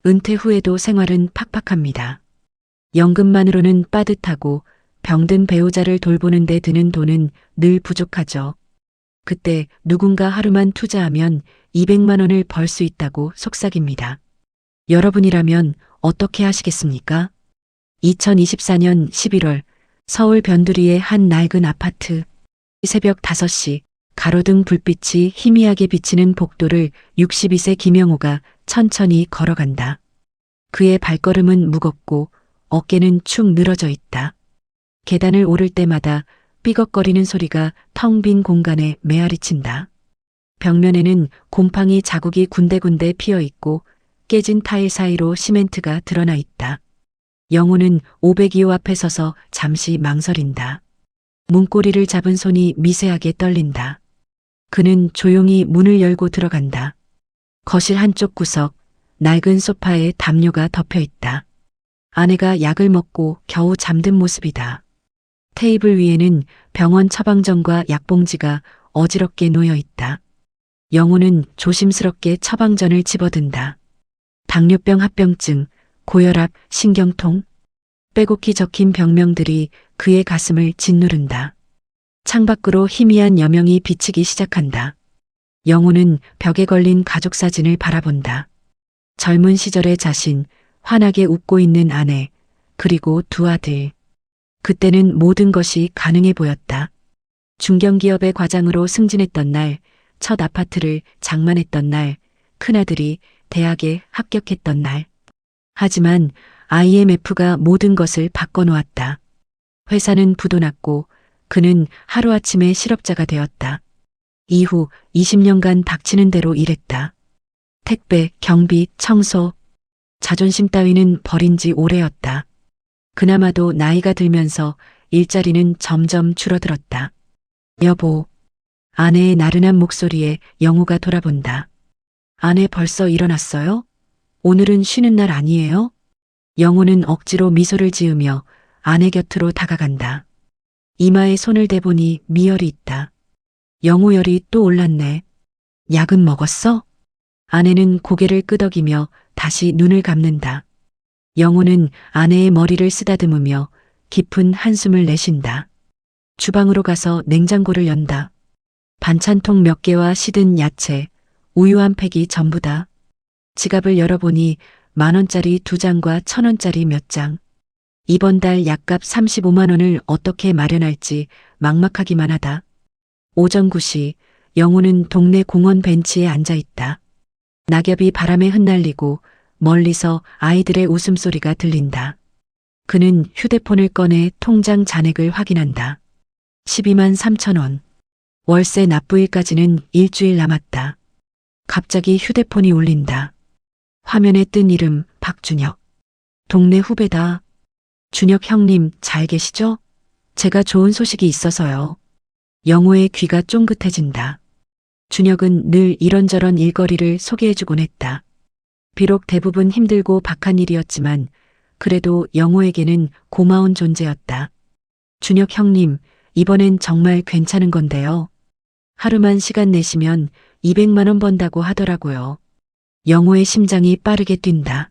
은퇴 후에도 생활은 팍팍합니다. 연금만으로는 빠듯하고 병든 배우자를 돌보는 데 드는 돈은 늘 부족하죠. 그때 누군가 하루만 투자하면 200만 원을 벌 수 있다고 속삭입니다. 여러분이라면 어떻게 하시겠습니까? 2024년 11월 서울 변두리의 한 낡은 아파트. 새벽 5시 가로등 불빛이 희미하게 비치는 복도를 62세 김영호가 천천히 걸어간다. 그의 발걸음은 무겁고 어깨는 축 늘어져 있다. 계단을 오를 때마다 삐걱거리는 소리가 텅 빈 공간에 메아리친다. 벽면에는 곰팡이 자국이 군데군데 피어 있고 깨진 타일 사이로 시멘트가 드러나 있다. 영호는 502호 앞에 서서 잠시 망설인다. 문고리를 잡은 손이 미세하게 떨린다. 그는 조용히 문을 열고 들어간다. 거실 한쪽 구석, 낡은 소파에 담요가 덮여 있다. 아내가 약을 먹고 겨우 잠든 모습이다. 테이블 위에는 병원 처방전과 약봉지가 어지럽게 놓여 있다. 영호는 조심스럽게 처방전을 집어든다. 당뇨병 합병증, 고혈압, 신경통, 빼곡히 적힌 병명들이 그의 가슴을 짓누른다. 창밖으로 희미한 여명이 비치기 시작한다. 영호는 벽에 걸린 가족 사진을 바라본다. 젊은 시절의 자신, 환하게 웃고 있는 아내, 그리고 두 아들. 그때는 모든 것이 가능해 보였다. 중견기업의 과장으로 승진했던 날, 첫 아파트를 장만했던 날, 큰아들이 대학에 합격했던 날. 하지만 IMF가 모든 것을 바꿔놓았다. 회사는 부도났고 그는 하루아침에 실업자가 되었다. 이후 20년간 닥치는 대로 일했다. 택배, 경비, 청소, 자존심 따위는 버린 지 오래였다. 그나마도 나이가 들면서 일자리는 점점 줄어들었다. 여보, 아내의 나른한 목소리에 영호가 돌아본다. 아내 벌써 일어났어요? 오늘은 쉬는 날 아니에요? 영호는 억지로 미소를 지으며 아내 곁으로 다가간다. 이마에 손을 대보니 미열이 있다. 영호열이 또 올랐네. 약은 먹었어? 아내는 고개를 끄덕이며 다시 눈을 감는다. 영호는 아내의 머리를 쓰다듬으며 깊은 한숨을 내쉰다. 주방으로 가서 냉장고를 연다. 반찬통 몇 개와 시든 야채, 우유 한 팩이 전부다. 지갑을 열어보니 10,000원짜리 2장과 1,000원짜리 몇 장. 이번 달 약값 35만 원을 어떻게 마련할지 막막하기만 하다. 오전 9시 영호는 동네 공원 벤치에 앉아 있다. 낙엽이 바람에 흩날리고 멀리서 아이들의 웃음소리가 들린다. 그는 휴대폰을 꺼내 통장 잔액을 확인한다. 12만 3천 원. 월세 납부일까지는 일주일 남았다. 갑자기 휴대폰이 울린다. 화면에 뜬 이름 박준혁. 동네 후배다. 준혁 형님 잘 계시죠? 제가 좋은 소식이 있어서요. 영호의 귀가 쫑긋해진다. 준혁은 늘 이런저런 일거리를 소개해주곤 했다. 비록 대부분 힘들고 박한 일이었지만 그래도 영호에게는 고마운 존재였다. 준혁 형님, 이번엔 정말 괜찮은 건데요. 하루만 시간 내시면 200만 원 번다고 하더라고요. 영호의 심장이 빠르게 뛴다.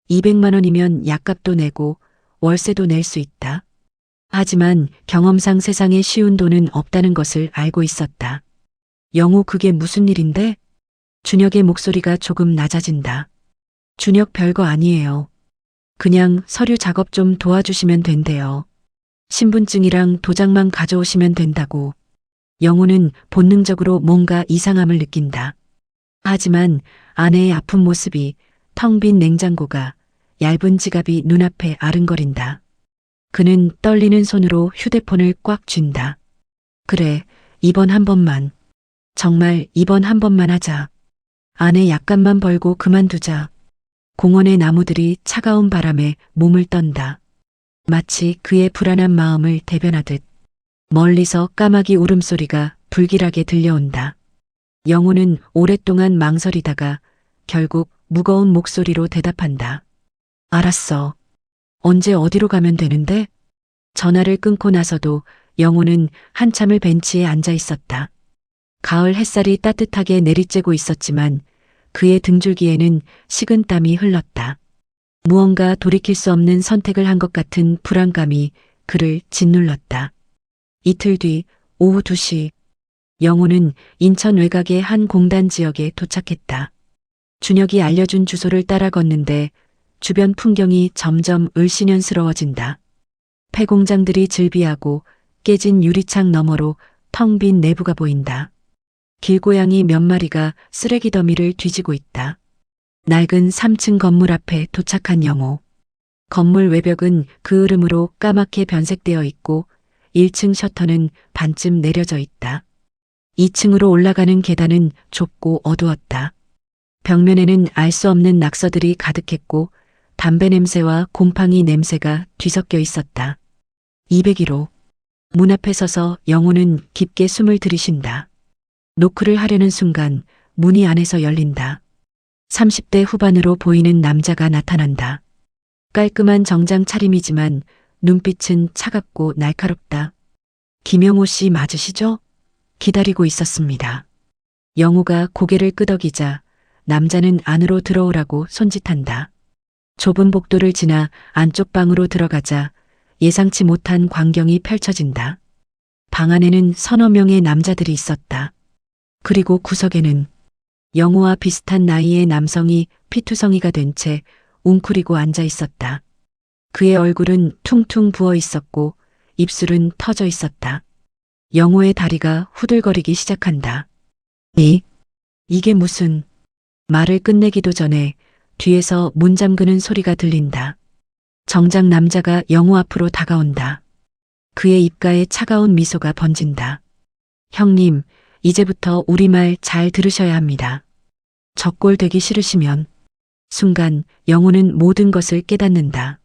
200만 원이면 약값도 내고 월세도 낼 수 있다. 하지만 경험상 세상에 쉬운 돈은 없다는 것을 알고 있었다. 영호 그게 무슨 일인데? 준혁의 목소리가 조금 낮아진다. 준혁 별거 아니에요. 그냥 서류 작업 좀 도와주시면 된대요. 신분증이랑 도장만 가져오시면 된다고. 영호는 본능적으로 뭔가 이상함을 느낀다. 하지만 아내의 아픈 모습이, 텅 빈 냉장고가, 얇은 지갑이 눈앞에 아른거린다. 그는 떨리는 손으로 휴대폰을 꽉 쥔다. 그래, 이번 한 번만. 정말 이번 한 번만 하자. 아내 약간만 벌고 그만두자. 공원의 나무들이 차가운 바람에 몸을 떤다. 마치 그의 불안한 마음을 대변하듯. 멀리서 까마귀 울음소리가 불길하게 들려온다. 영호는 오랫동안 망설이다가 결국 무거운 목소리로 대답한다. 알았어. 언제 어디로 가면 되는데? 전화를 끊고 나서도 영호는 한참을 벤치에 앉아 있었다. 가을 햇살이 따뜻하게 내리쬐고 있었지만 그의 등줄기에는 식은땀이 흘렀다. 무언가 돌이킬 수 없는 선택을 한 것 같은 불안감이 그를 짓눌렀다. 이틀 뒤 오후 2시 영호는 인천 외곽의 한 공단 지역에 도착했다. 준혁이 알려준 주소를 따라 걷는데 주변 풍경이 점점 을씨년스러워진다. 폐공장들이 즐비하고 깨진 유리창 너머로 텅 빈 내부가 보인다. 길고양이 몇 마리가 쓰레기 더미를 뒤지고 있다. 낡은 3층 건물 앞에 도착한 영호. 건물 외벽은 그 흐름으로 까맣게 변색되어 있고 1층 셔터는 반쯤 내려져 있다. 2층으로 올라가는 계단은 좁고 어두웠다. 벽면에는 알 수 없는 낙서들이 가득했고 담배 냄새와 곰팡이 냄새가 뒤섞여 있었다. 201호. 문 앞에 서서 영호는 깊게 숨을 들이쉰다. 노크를 하려는 순간 문이 안에서 열린다. 30대 후반으로 보이는 남자가 나타난다. 깔끔한 정장 차림이지만 눈빛은 차갑고 날카롭다. 김영호 씨 맞으시죠? 기다리고 있었습니다. 영호가 고개를 끄덕이자 남자는 안으로 들어오라고 손짓한다. 좁은 복도를 지나 안쪽 방으로 들어가자 예상치 못한 광경이 펼쳐진다. 방 안에는 서너 명의 남자들이 있었다. 그리고 구석에는 영호와 비슷한 나이의 남성이 피투성이가 된 채 웅크리고 앉아 있었다. 그의 얼굴은 퉁퉁 부어 있었고 입술은 터져 있었다. 영호의 다리가 후들거리기 시작한다. 이게 무슨... 말을 끝내기도 전에 뒤에서 문 잠그는 소리가 들린다. 정장 남자가 영호 앞으로 다가온다. 그의 입가에 차가운 미소가 번진다. 형님, 이제부터 우리 말 잘 들으셔야 합니다. 적골 되기 싫으시면. 순간 영호는 모든 것을 깨닫는다.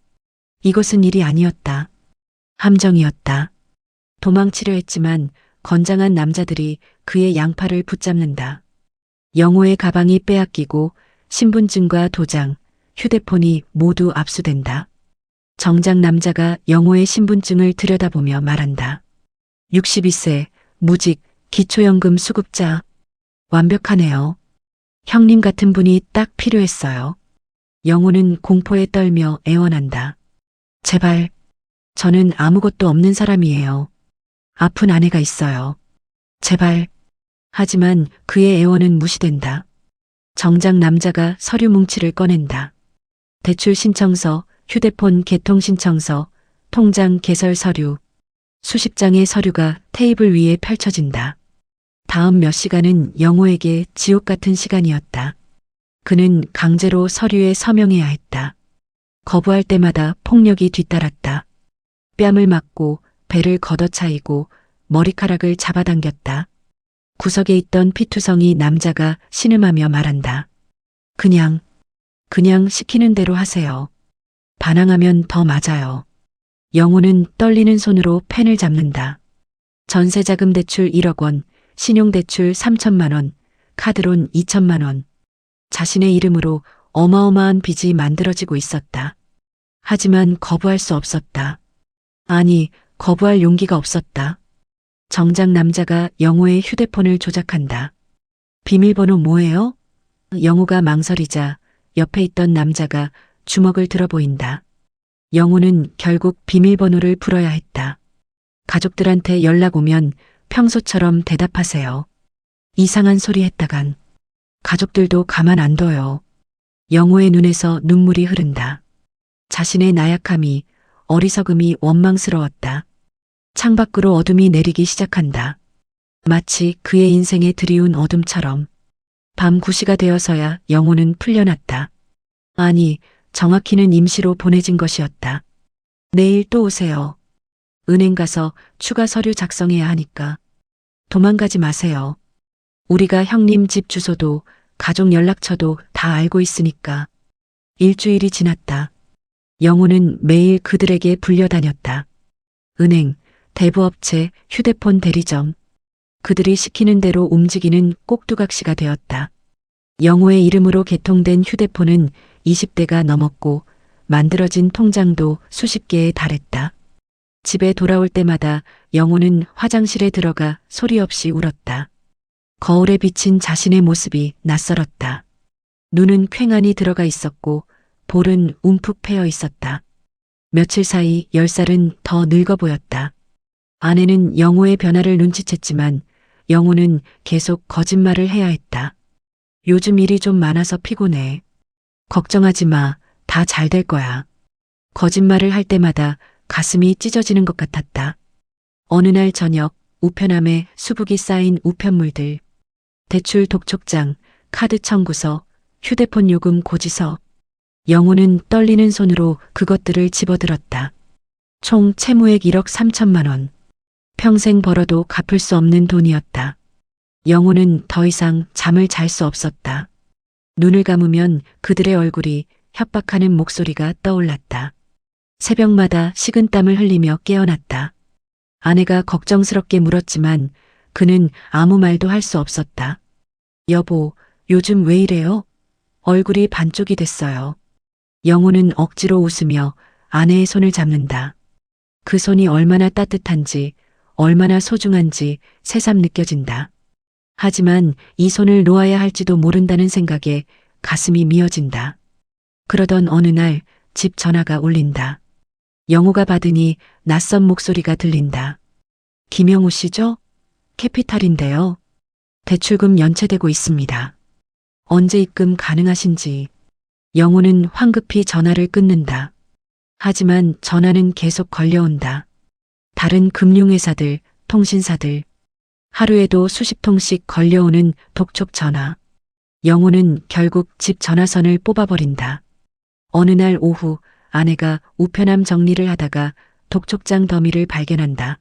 이것은 일이 아니었다. 함정이었다. 도망치려 했지만 건장한 남자들이 그의 양팔을 붙잡는다. 영호의 가방이 빼앗기고 신분증과 도장, 휴대폰이 모두 압수된다. 정장 남자가 영호의 신분증을 들여다보며 말한다. 62세, 무직, 기초연금 수급자. 완벽하네요. 형님 같은 분이 딱 필요했어요. 영호는 공포에 떨며 애원한다. 제발, 저는 아무것도 없는 사람이에요. 아픈 아내가 있어요. 제발. 하지만 그의 애원은 무시된다. 정장 남자가 서류 뭉치를 꺼낸다. 대출 신청서, 휴대폰 개통 신청서, 통장 개설 서류, 수십 장의 서류가 테이블 위에 펼쳐진다. 다음 몇 시간은 영호에게 지옥 같은 시간이었다. 그는 강제로 서류에 서명해야 했다. 거부할 때마다 폭력이 뒤따랐다. 뺨을 맞고 배를 걷어차이고 머리카락을 잡아당겼다. 구석에 있던 피투성이 남자가 신음하며 말한다. 그냥 시키는 대로 하세요. 반항하면 더 맞아요. 영호는 떨리는 손으로 펜을 잡는다. 전세자금 대출 1억 원, 신용대출 3천만 원, 카드론 2천만 원. 자신의 이름으로 어마어마한 빚이 만들어지고 있었다. 하지만 거부할 수 없었다. 아니, 거부할 용기가 없었다. 정장 남자가 영호의 휴대폰을 조작한다. 비밀번호 뭐예요? 영호가 망설이자 옆에 있던 남자가 주먹을 들어 보인다. 영호는 결국 비밀번호를 불어야 했다. 가족들한테 연락 오면 평소처럼 대답하세요. 이상한 소리 했다간 가족들도 가만 안 둬요. 영호의 눈에서 눈물이 흐른다. 자신의 나약함이, 어리석음이 원망스러웠다. 창밖으로 어둠이 내리기 시작한다. 마치 그의 인생에 들이운 어둠처럼. 밤 9시가 되어서야 영호는 풀려났다. 아니, 정확히는 임시로 보내진 것이었다. 내일 또 오세요. 은행 가서 추가 서류 작성해야 하니까. 도망가지 마세요. 우리가 형님 집 주소도 가족 연락처도 다 알고 있으니까. 일주일이 지났다. 영호는 매일 그들에게 불려다녔다. 은행, 대부업체, 휴대폰 대리점. 그들이 시키는 대로 움직이는 꼭두각시가 되었다. 영호의 이름으로 개통된 휴대폰은 20대가 넘었고 만들어진 통장도 수십 개에 달했다. 집에 돌아올 때마다 영호는 화장실에 들어가 소리 없이 울었다. 거울에 비친 자신의 모습이 낯설었다. 눈은 퀭하니 들어가 있었고 볼은 움푹 패여 있었다. 며칠 사이 10살은 더 늙어 보였다. 아내는 영호의 변화를 눈치챘지만 영호는 계속 거짓말을 해야 했다. 요즘 일이 좀 많아서 피곤해. 걱정하지 마. 다 잘 될 거야. 거짓말을 할 때마다 가슴이 찢어지는 것 같았다. 어느 날 저녁 우편함에 수북이 쌓인 우편물들, 대출 독촉장, 카드 청구서, 휴대폰 요금 고지서. 영호는 떨리는 손으로 그것들을 집어들었다. 총 채무액 1억 3천만 원. 평생 벌어도 갚을 수 없는 돈이었다. 영호는 더 이상 잠을 잘 수 없었다. 눈을 감으면 그들의 얼굴이 협박하는 목소리가 떠올랐다. 새벽마다 식은땀을 흘리며 깨어났다. 아내가 걱정스럽게 물었지만 그는 아무 말도 할 수 없었다. 여보, 요즘 왜 이래요? 얼굴이 반쪽이 됐어요. 영호는 억지로 웃으며 아내의 손을 잡는다. 그 손이 얼마나 따뜻한지, 얼마나 소중한지 새삼 느껴진다. 하지만 이 손을 놓아야 할지도 모른다는 생각에 가슴이 미어진다. 그러던 어느 날 집 전화가 울린다. 영호가 받으니 낯선 목소리가 들린다. 김영우 씨죠? 캐피탈인데요. 대출금 연체되고 있습니다. 언제 입금 가능하신지. 영호는 황급히 전화를 끊는다. 하지만 전화는 계속 걸려온다. 다른 금융회사들, 통신사들. 하루에도 수십 통씩 걸려오는 독촉 전화. 영호는 결국 집 전화선을 뽑아버린다. 어느 날 오후 아내가 우편함 정리를 하다가 독촉장 더미를 발견한다.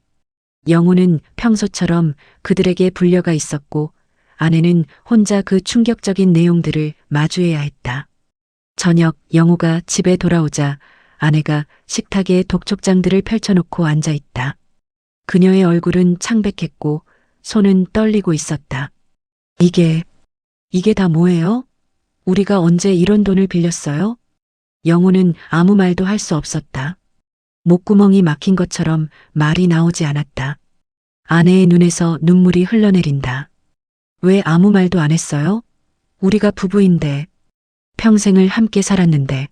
영호는 평소처럼 그들에게 불려가 있었고 아내는 혼자 그 충격적인 내용들을 마주해야 했다. 저녁 영호가 집에 돌아오자 아내가 식탁에 독촉장들을 펼쳐놓고 앉아있다. 그녀의 얼굴은 창백했고 손은 떨리고 있었다. 이게 다 뭐예요? 우리가 언제 이런 돈을 빌렸어요? 영호는 아무 말도 할 수 없었다. 목구멍이 막힌 것처럼 말이 나오지 않았다. 아내의 눈에서 눈물이 흘러내린다. 왜 아무 말도 안 했어요? 우리가 부부인데, 평생을 함께 살았는데.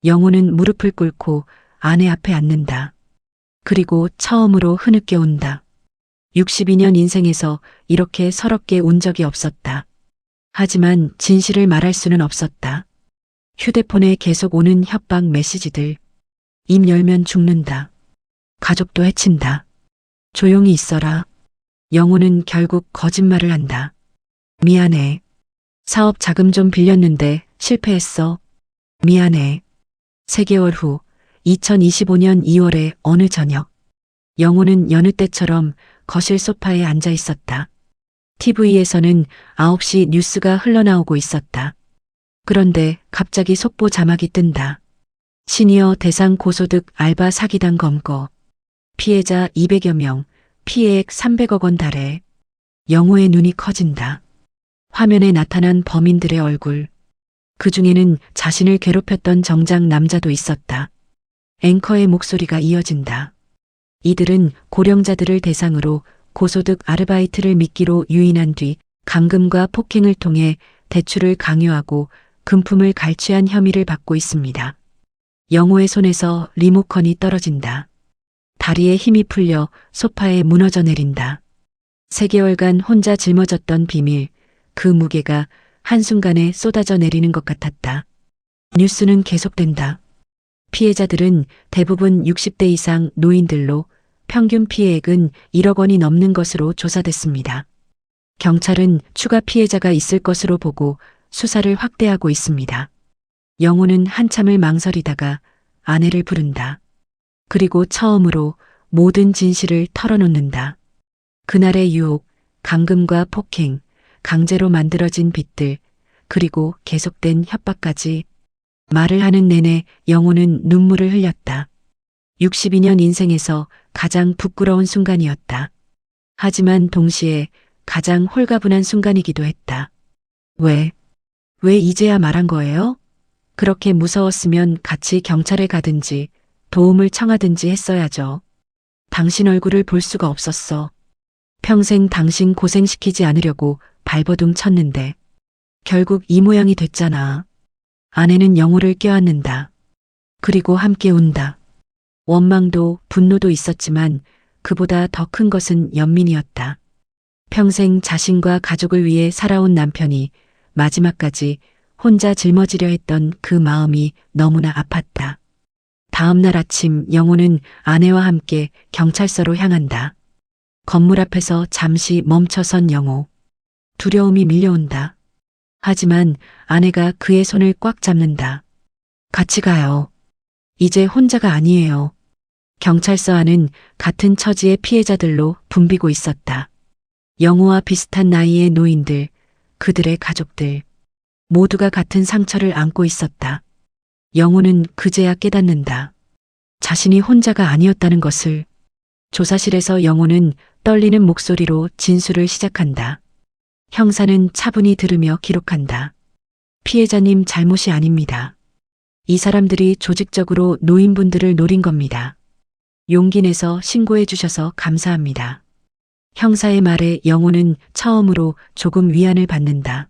영호는 무릎을 꿇고 아내 앞에 앉는다. 그리고 처음으로 흐느껴 운다. 62년 인생에서 이렇게 서럽게 운 적이 없었다. 하지만 진실을 말할 수는 없었다. 휴대폰에 계속 오는 협박 메시지들. 입 열면 죽는다. 가족도 해친다. 조용히 있어라. 영호는 결국 거짓말을 한다. 미안해. 사업 자금 좀 빌렸는데 실패했어. 미안해. 3개월 후 2025년 2월의 어느 저녁. 영호는 여느 때처럼 거실 소파에 앉아 있었다. TV에서는 9시 뉴스가 흘러나오고 있었다. 그런데 갑자기 속보 자막이 뜬다. 시니어 대상 고소득 알바 사기당 검거. 피해자 200여 명, 피해액 300억 원 달해. 영호의 눈이 커진다. 화면에 나타난 범인들의 얼굴. 그 중에는 자신을 괴롭혔던 정장 남자도 있었다. 앵커의 목소리가 이어진다. 이들은 고령자들을 대상으로 고소득 아르바이트를 미끼로 유인한 뒤 감금과 폭행을 통해 대출을 강요하고 금품을 갈취한 혐의를 받고 있습니다. 영호의 손에서 리모컨이 떨어진다. 다리에 힘이 풀려 소파에 무너져 내린다. 3개월간 혼자 짊어졌던 비밀, 그 무게가 한순간에 쏟아져 내리는 것 같았다. 뉴스는 계속된다. 피해자들은 대부분 60대 이상 노인들로 평균 피해액은 1억 원이 넘는 것으로 조사됐습니다. 경찰은 추가 피해자가 있을 것으로 보고 수사를 확대하고 있습니다. 영호는 한참을 망설이다가 아내를 부른다. 그리고 처음으로 모든 진실을 털어놓는다. 그날의 유혹, 감금과 폭행, 강제로 만들어진 빚들, 그리고 계속된 협박까지. 말을 하는 내내 영호는 눈물을 흘렸다. 62년 인생에서 가장 부끄러운 순간이었다. 하지만 동시에 가장 홀가분한 순간이기도 했다. 왜 이제야 말한 거예요? 그렇게 무서웠으면 같이 경찰에 가든지 도움을 청하든지 했어야죠. 당신 얼굴을 볼 수가 없었어. 평생 당신 고생시키지 않으려고 발버둥 쳤는데. 결국 이 모양이 됐잖아. 아내는 영호를 껴안는다. 그리고 함께 운다. 원망도 분노도 있었지만 그보다 더 큰 것은 연민이었다. 평생 자신과 가족을 위해 살아온 남편이 마지막까지 혼자 짊어지려 했던 그 마음이 너무나 아팠다. 다음 날 아침 영호는 아내와 함께 경찰서로 향한다. 건물 앞에서 잠시 멈춰선 영호. 두려움이 밀려온다. 하지만 아내가 그의 손을 꽉 잡는다. 같이 가요. 이제 혼자가 아니에요. 경찰서 안은 같은 처지의 피해자들로 붐비고 있었다. 영호와 비슷한 나이의 노인들, 그들의 가족들, 모두가 같은 상처를 안고 있었다. 영호는 그제야 깨닫는다. 자신이 혼자가 아니었다는 것을. 조사실에서 영호는 떨리는 목소리로 진술을 시작한다. 형사는 차분히 들으며 기록한다. 피해자님 잘못이 아닙니다. 이 사람들이 조직적으로 노인분들을 노린 겁니다. 용기 내서 신고해 주셔서 감사합니다. 형사의 말에 영호는 처음으로 조금 위안을 받는다.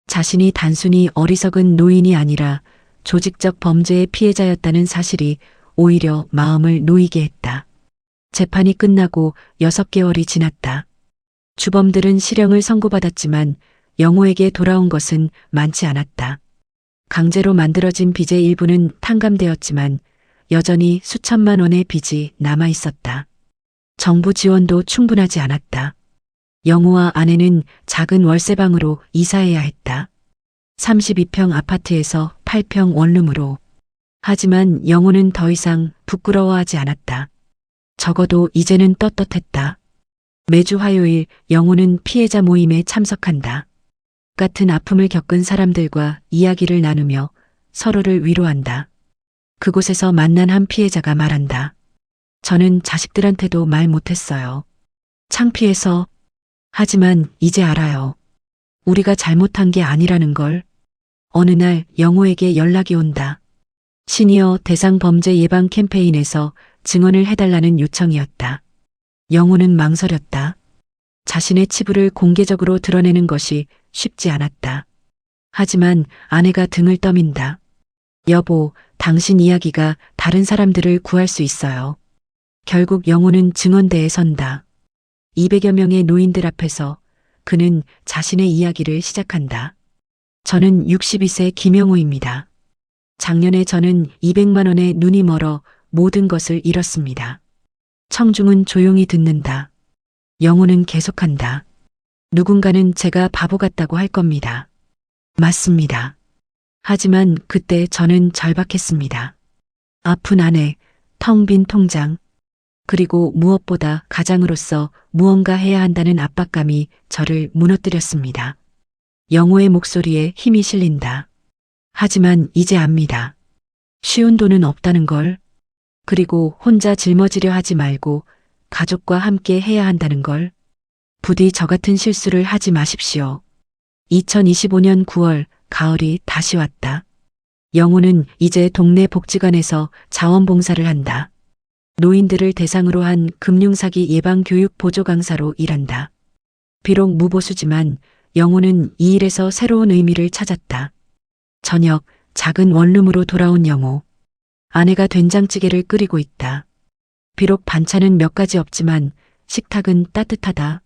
자신이 단순히 어리석은 노인이 아니라 조직적 범죄의 피해자였다는 사실이 오히려 마음을 놓이게 했다. 재판이 끝나고 6개월이 지났다. 주범들은 실형을 선고받았지만 영호에게 돌아온 것은 많지 않았다. 강제로 만들어진 빚의 일부는 탕감되었지만 여전히 수천만 원의 빚이 남아 있었다. 정부 지원도 충분하지 않았다. 영호와 아내는 작은 월세방으로 이사해야 했다. 32평 아파트에서 8평 원룸으로. 하지만 영호는 더 이상 부끄러워하지 않았다. 적어도 이제는 떳떳했다. 매주 화요일 영호는 피해자 모임에 참석한다. 같은 아픔을 겪은 사람들과 이야기를 나누며 서로를 위로한다. 그곳에서 만난 한 피해자가 말한다. 저는 자식들한테도 말 못했어요. 창피해서. 하지만 이제 알아요. 우리가 잘못한 게 아니라는 걸. 어느 날 영호에게 연락이 온다. 시니어 대상 범죄 예방 캠페인에서 증언을 해달라는 요청이었다. 영호는 망설였다. 자신의 치부를 공개적으로 드러내는 것이 쉽지 않았다. 하지만 아내가 등을 떠민다. 여보, 당신 이야기가 다른 사람들을 구할 수 있어요. 결국 영호는 증언대에 선다. 200여 명의 노인들 앞에서 그는 자신의 이야기를 시작한다. 저는 62세 김영호입니다. 작년에 저는 200만 원에 눈이 멀어 모든 것을 잃었습니다. 청중은 조용히 듣는다. 영호는 계속한다. 누군가는 제가 바보 같다고 할 겁니다. 맞습니다. 하지만 그때 저는 절박했습니다. 아픈 아내, 텅 빈 통장, 그리고 무엇보다 가장으로서 무언가 해야 한다는 압박감이 저를 무너뜨렸습니다. 영호의 목소리에 힘이 실린다. 하지만 이제 압니다. 쉬운 돈은 없다는 걸. 그리고 혼자 짊어지려 하지 말고 가족과 함께 해야 한다는 걸. 부디 저 같은 실수를 하지 마십시오. 2025년 9월 가을이 다시 왔다. 영호는 이제 동네 복지관에서 자원봉사를 한다. 노인들을 대상으로 한 금융사기 예방 교육 보조 강사로 일한다. 비록 무보수지만 영호는 이 일에서 새로운 의미를 찾았다. 저녁 작은 원룸으로 돌아온 영호. 아내가 된장찌개를 끓이고 있다. 비록 반찬은 몇 가지 없지만 식탁은 따뜻하다.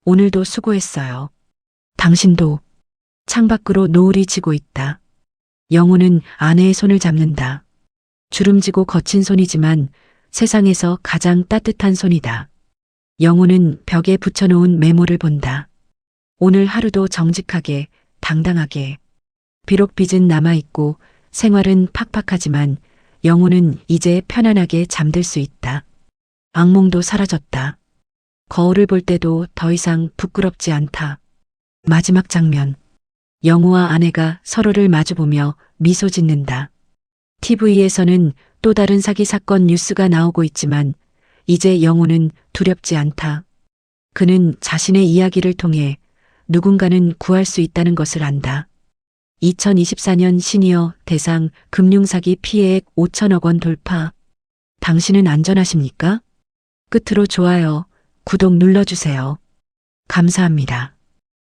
오늘도 수고했어요. 당신도. 창밖으로 노을이 지고 있다. 영호는 아내의 손을 잡는다. 주름지고 거친 손이지만 세상에서 가장 따뜻한 손이다. 영호는 벽에 붙여놓은 메모를 본다. 오늘 하루도 정직하게, 당당하게. 비록 빚은 남아있고 생활은 팍팍하지만 영호는 이제 편안하게 잠들 수 있다. 악몽도 사라졌다. 거울을 볼 때도 더 이상 부끄럽지 않다. 마지막 장면. 영호와 아내가 서로를 마주보며 미소 짓는다. TV에서는 또 다른 사기 사건 뉴스가 나오고 있지만 이제 영호는 두렵지 않다. 그는 자신의 이야기를 통해 누군가는 구할 수 있다는 것을 안다. 2024년 시니어 대상 금융사기 피해액 5천억 원 돌파. 당신은 안전하십니까? 끝으로 좋아요, 구독 눌러주세요. 감사합니다.